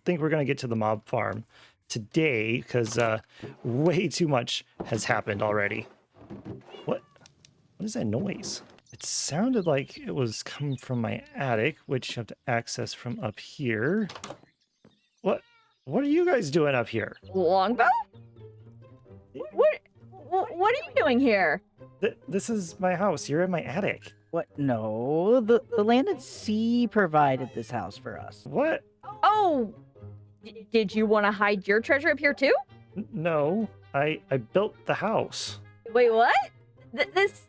think we're going to get to the mob farm today because way too much has happened already. What is that noise? It sounded like it was coming from my attic, which you have to access from up here. What are you guys doing up here? Longbow? What are you doing here? This is my house. You're in my attic. What? No, the land and sea provided this house for us. What? Oh, did you want to hide your treasure up here too? No, I built the house. Wait, what? This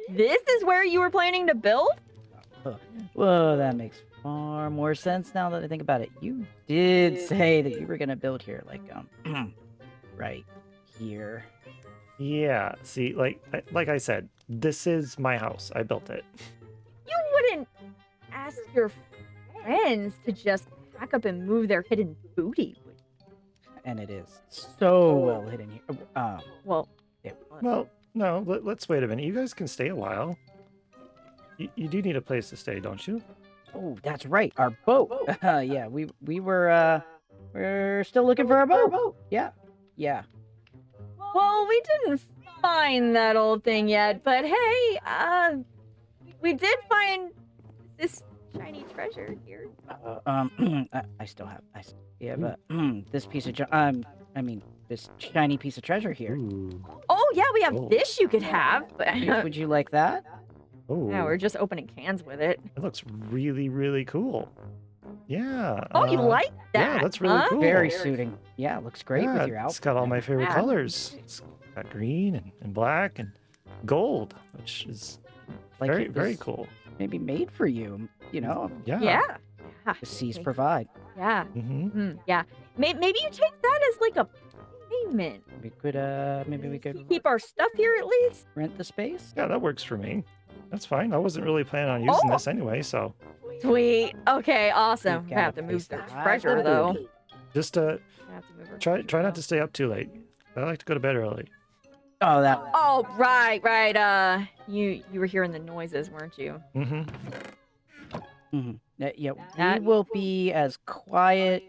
is where you were planning to build? Well, that makes far more sense now that I think about it. You did say that you were gonna build here, like right here. Yeah, see, like I said, this is my house. I built it. You wouldn't ask your friends to just pack up and move their hidden booty, would you? And it is so well hidden here. Well, Well, no, let's wait a minute. You guys can stay a while. You do need a place to stay, don't you? Oh, that's right, our boat. Yeah, we're still looking for our boat. Yeah. well, we didn't find that old thing yet, but hey, we did find this shiny treasure here. I still have, but this piece of, this shiny piece of treasure here. Ooh. Oh yeah, we have this you could have. Would you like that? Oh, Yeah, we're just opening cans with it. it looks really, really cool. Yeah. Oh, you like that? Yeah, that's really huh? cool. Very suiting. Yeah, looks great Yeah, with your outfit. it's got all my favorite Yeah. colors. It's got green and black and gold, which is Like very, it very was cool. Maybe made for you. You know, Yeah. Yeah. the seas provide. Yeah. Mm-hmm. Yeah. Maybe you take that as like a payment. We could, maybe we could Keep our stuff here at least. rent the space. Yeah, that works for me. That's fine. I wasn't really planning on using Oh. this anyway, so Sweet. Okay. Awesome. We've We got have a to place move the hide treasure the though. booty. just We have to move our try treasure, not though. to stay up too late. I like to go to bed early. Oh, that. Oh, right. You were hearing the noises, weren't you? Mm-hmm. Yeah, That- we will be as quiet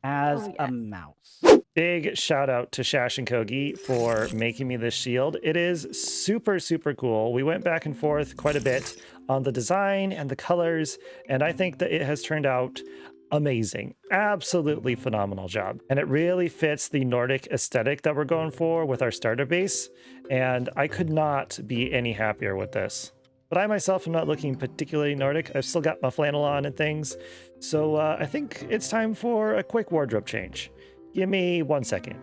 as Oh, a yes. mouse. Big shout out to Shash and Kogi for making me this shield. It is super, super cool. We went back and forth quite a bit on the design and the colors, and I think that it has turned out amazing. Absolutely phenomenal job. And it really fits the Nordic aesthetic that we're going for with our starter base, and I could not be any happier with this. But I myself am not looking particularly Nordic. I've still got my flannel on and things, so I think it's time for a quick wardrobe change. Give me 1 second.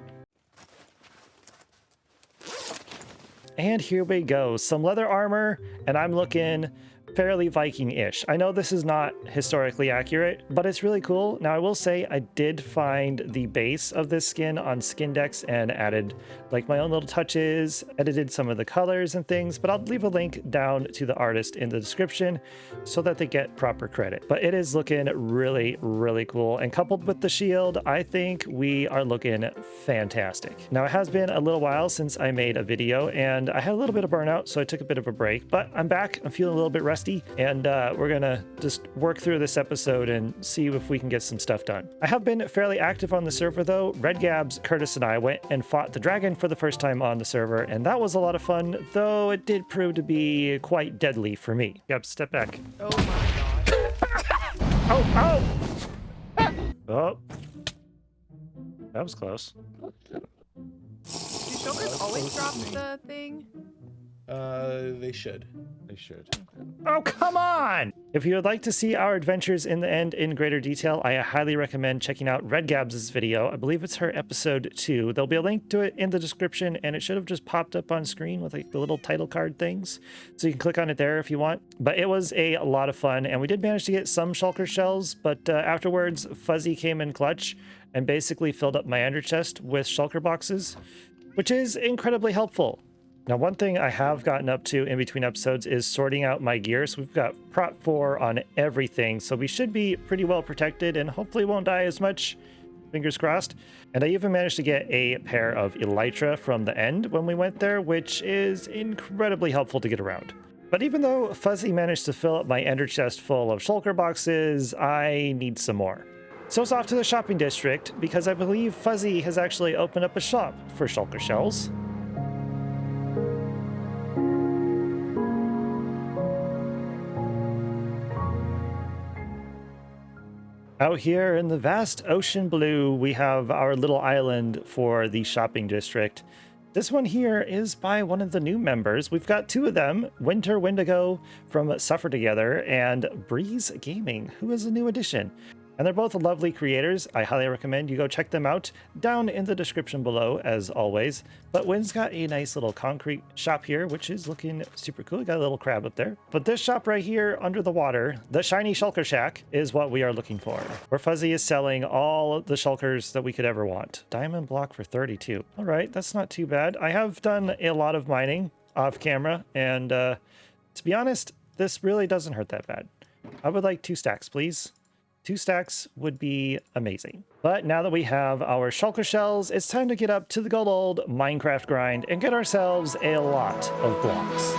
And here we go. Some leather armor, and I'm looking fairly Viking-ish. I know this is not historically accurate, but it's really cool. Now, I will say I did find the base of this skin on Skindex and added like my own little touches, edited some of the colors and things, but I'll leave a link down to the artist in the description so that they get proper credit. But it is looking really, really cool. And coupled with the shield, I think we are looking fantastic. Now, it has been a little while since I made a video and I had a little bit of burnout, so I took a bit of a break, but I'm back. I'm feeling a little bit rusty. And we're gonna just work through this episode and see if we can get some stuff done. I have been fairly active on the server though. Red Gabs, Curtis, and I went and fought the dragon for the first time on the server, and that was a lot of fun, though it did prove to be quite deadly for me. Gabs, step back. Oh my god. Oh! That was close. Do shulkers always drop the thing? They should. Oh, come on! If you would like to see our adventures in the end in greater detail, I highly recommend checking out Red Gabs' video. I believe it's her episode 2. There'll be a link to it in the description, and it should have just popped up on screen with like the little title card things. So you can click on it there if you want. But it was a lot of fun, and we did manage to get some shulker shells, but afterwards, Fuzzy came in clutch and basically filled up my ender chest with shulker boxes, which is incredibly helpful. Now, one thing I have gotten up to in between episodes is sorting out my gear. So we've got Prot 4 on everything, so we should be pretty well protected and hopefully won't die as much. Fingers crossed. And I even managed to get a pair of elytra from the end when we went there, which is incredibly helpful to get around. But even though Fuzzy managed to fill up my ender chest full of shulker boxes, I need some more. So it's off to the shopping district because I believe Fuzzy has actually opened up a shop for shulker shells. Out here in the vast ocean blue, we have our little island for the shopping district. This one here is by one of the new members. We've got two of them, Winter Wendigo from Suffer Together and Breeze Gaming, who is a new addition. And they're both lovely creators. I highly recommend you go check them out down in the description below, as always. But Wynn's got a nice little concrete shop here, which is looking super cool. We got a little crab up there. But this shop right here under the water, the shiny shulker shack, is what we are looking for. Where Fuzzy is selling all the shulkers that we could ever want. Diamond block for 32. All right, that's not too bad. I have done a lot of mining off camera, and to be honest, this really doesn't hurt that bad. I would like 2 stacks, please. 2 stacks would be amazing. But now that we have our shulker shells, it's time to get up to the good old Minecraft grind and get ourselves a lot of blocks.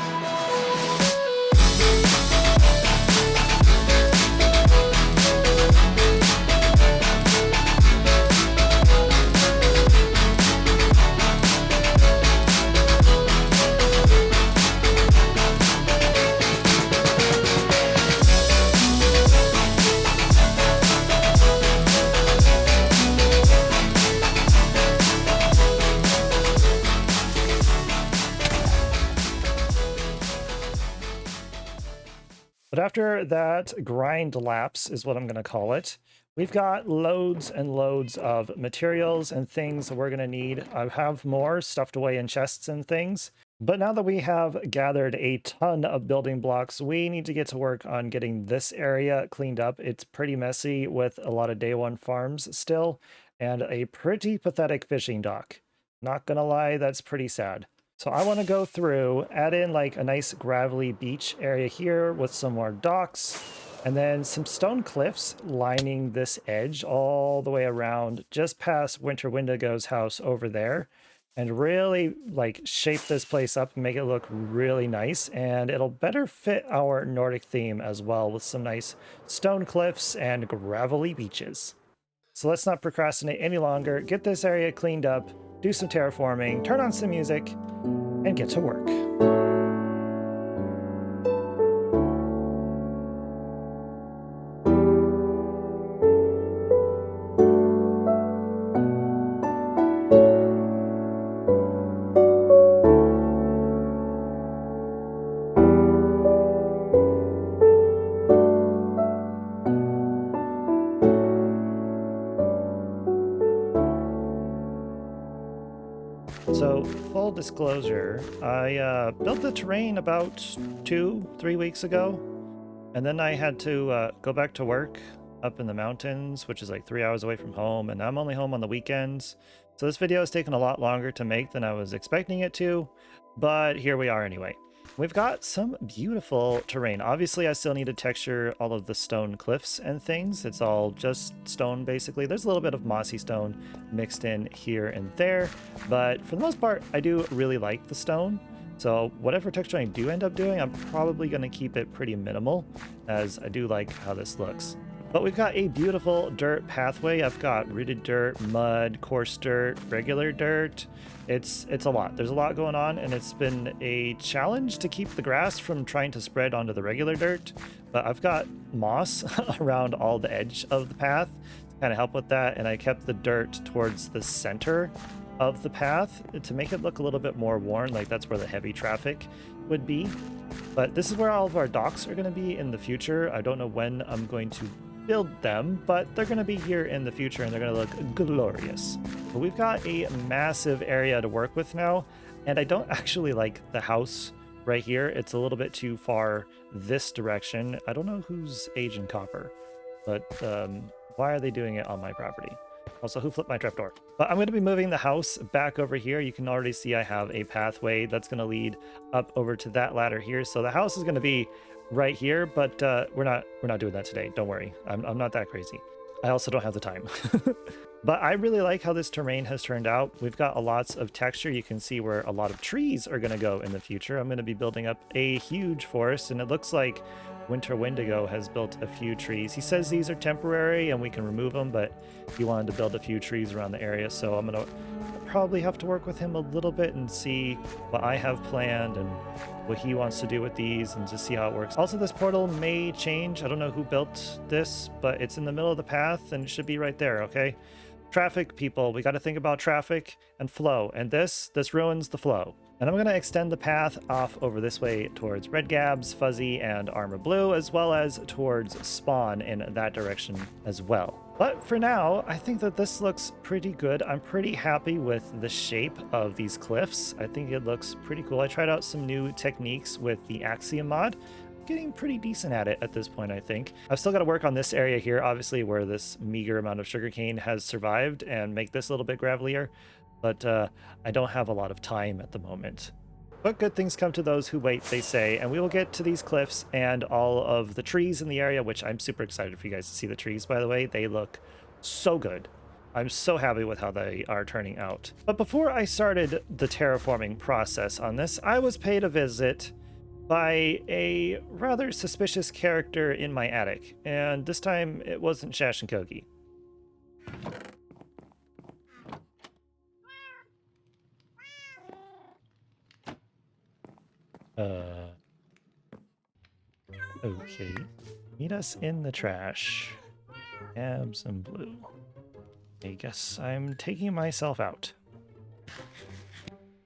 But after that grind lapse is what I'm going to call it, we've got loads and loads of materials and things that we're going to need. I have more stuffed away in chests and things. But now that we have gathered a ton of building blocks, we need to get to work on getting this area cleaned up. It's pretty messy with a lot of day one farms still and a pretty pathetic fishing dock. Not going to lie, that's pretty sad. So I want to go through, add in like a nice gravelly beach area here with some more docks, and then some stone cliffs lining this edge all the way around just past Winter Wendigo's house over there, and really like shape this place up and make it look really nice. And it'll better fit our Nordic theme as well with some nice stone cliffs and gravelly beaches. So let's not procrastinate any longer, get this area cleaned up, do some terraforming, turn on some music, and get to work. So, full disclosure, I built the terrain about 2-3 weeks ago, and then I had to go back to work up in the mountains, which is like 3 hours away from home, and I'm only home on the weekends. So this video has taken a lot longer to make than I was expecting it to, but here we are anyway. We've got some beautiful terrain. Obviously, I still need to texture all of the stone cliffs and things. It's all just stone, basically. There's a little bit of mossy stone mixed in here and there, but for the most part, I do really like the stone. So whatever texture I do end up doing, I'm probably going to keep it pretty minimal, as I do like how this looks. But we've got a beautiful dirt pathway. I've got rooted dirt, mud, coarse dirt, regular dirt. It's a lot. There's a lot going on, and it's been a challenge to keep the grass from trying to spread onto the regular dirt. But I've got moss around all the edge of the path to kind of help with that, and I kept the dirt towards the center of the path to make it look a little bit more worn, like that's where the heavy traffic would be. But this is where all of our docks are going to be in the future. I don't know when I'm going to build them, but they're going to be here in the future and they're going to look glorious. But we've got a massive area to work with now, and I don't actually like the house right here. It's a little bit too far this direction. I don't know who's Agent Copper, but why are they doing it on my property? Also, who flipped my trapdoor? But I'm going to be moving the house back over here. You can already see I have a pathway that's going to lead up over to that ladder here. So the house is going to be right here, but we're not doing that today. Don't worry. I'm not that crazy. I also don't have the time. But I really like how this terrain has turned out. We've got lots of texture. You can see where a lot of trees are going to go in the future. I'm going to be building up a huge forest, and it looks like Winter Wendigo has built a few trees. He says these are temporary and we can remove them, but he wanted to build a few trees around the area, so I'm going to probably have to work with him a little bit and see what I have planned and what he wants to do with these and just see how it works. Also, this portal may change. I don't know who built this, but it's in the middle of the path and it should be right there, okay? Traffic, people, we got to think about traffic and flow, and this ruins the flow. And I'm going to extend the path off over this way towards Red Gabs, Fuzzy, and Armor Blue, as well as towards Spawn in that direction as well. But for now, I think that this looks pretty good. I'm pretty happy with the shape of these cliffs. I think it looks pretty cool. I tried out some new techniques with the Axiom mod. Getting pretty decent at it at this point, I think. I've still got to work on this area here, obviously, where this meager amount of sugarcane has survived, and make this a little bit gravelier. But I don't have a lot of time at the moment. But good things come to those who wait, they say, and we will get to these cliffs and all of the trees in the area, which I'm super excited for you guys to see the trees, by the way. They look so good. I'm so happy with how they are turning out. But before I started the terraforming process on this, I was paid a visit by a rather suspicious character in my attic, and this time it wasn't Shash and Kogi. Okay. Meet us in the trash. Abs and Blue. I guess I'm taking myself out.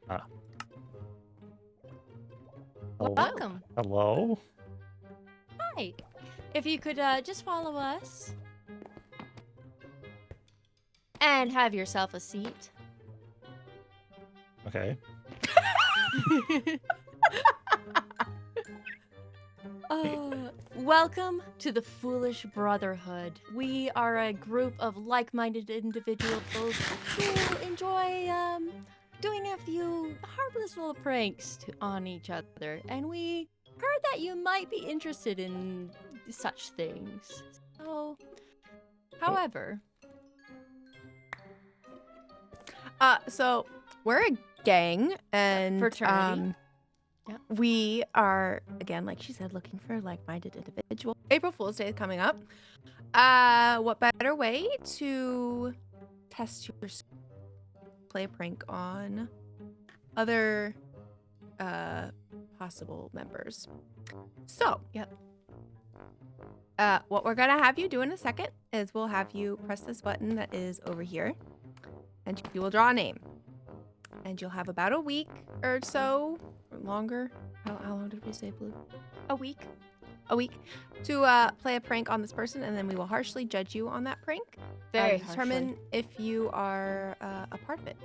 Ah. Hello? Welcome. Hello? Hi. If you could just follow us. And have yourself a seat. Okay. Welcome to the Foolish Brotherhood. We are a group of like-minded individuals who enjoy doing a few harmless little pranks on each other, and we heard that you might be interested in such things. So, however, So we're a gang, and fraternity. we are, again, like she said, looking for like-minded individual. April Fool's Day is coming up. What better way to test your play a prank on other possible members? So, Yep. What we're gonna have you do in a second is we'll have you press this button that is over here, and you will draw a name. And you'll have about a week or so, or longer. How long did we say, Blue? A week. A week to play a prank on this person, and then we will harshly judge you on that prank. Very determine if you are a part of it.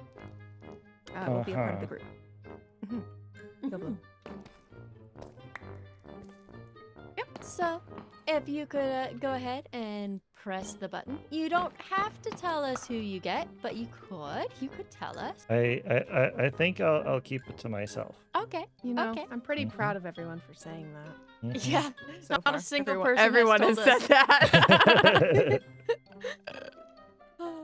Will be a part of the group. Go, Blue. So, if you could go ahead and press the button. You don't have to tell us who you get, but you could. You could tell us. I think I'll keep it to myself. Okay. You know, Okay. I'm pretty Mhm. proud of everyone for saying that. Mhm. Yeah. So Not far. a single Everyone, person everyone has has told said that.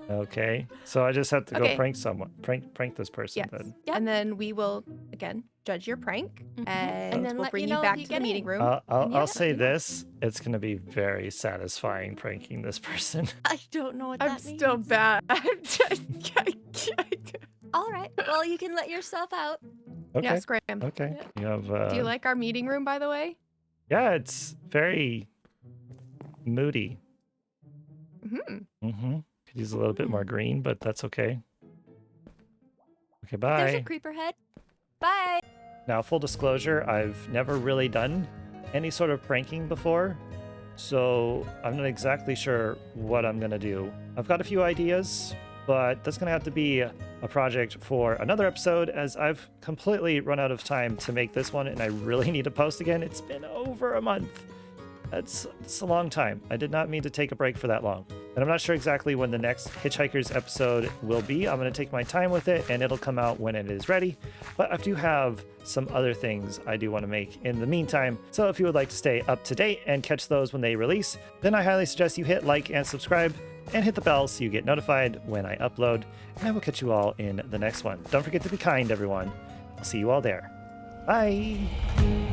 Okay, so I just have to go Okay. prank someone. Prank this person Yes. then. Yep. And then we will, again, judge your prank, Mhm. and then we'll let bring you you know if back you to the get meeting in. room. I'll Yeah, say you know. this: it's gonna be very satisfying pranking this person. I don't know what I'm that means. still bad. All right. Well, you can let yourself out. Okay. Yeah, scram. Okay. You have. Do you like our meeting room, by the way? Yeah, it's very moody. Hmm. Mm-hmm. Could use a little bit more green, but that's okay. Okay, There's a bye. creeper head. Bye. Now, full disclosure, I've never really done any sort of pranking before, so I'm not exactly sure what I'm gonna do. I've got a few ideas, but that's gonna have to be a project for another episode, as I've completely run out of time to make this one, and I really need to post again. It's been over a month. It's a long time. I did not mean to take a break for that long. And I'm not sure exactly when the next Hitchhikers episode will be. I'm going to take my time with it, and it'll come out when it is ready. But I do have some other things I do want to make in the meantime. So if you would like to stay up to date and catch those when they release, then I highly suggest you hit like and subscribe. and hit the bell so you get notified when I upload, and I will catch you all in the next one. Don't forget to be kind, everyone. I'll see you all there. Bye!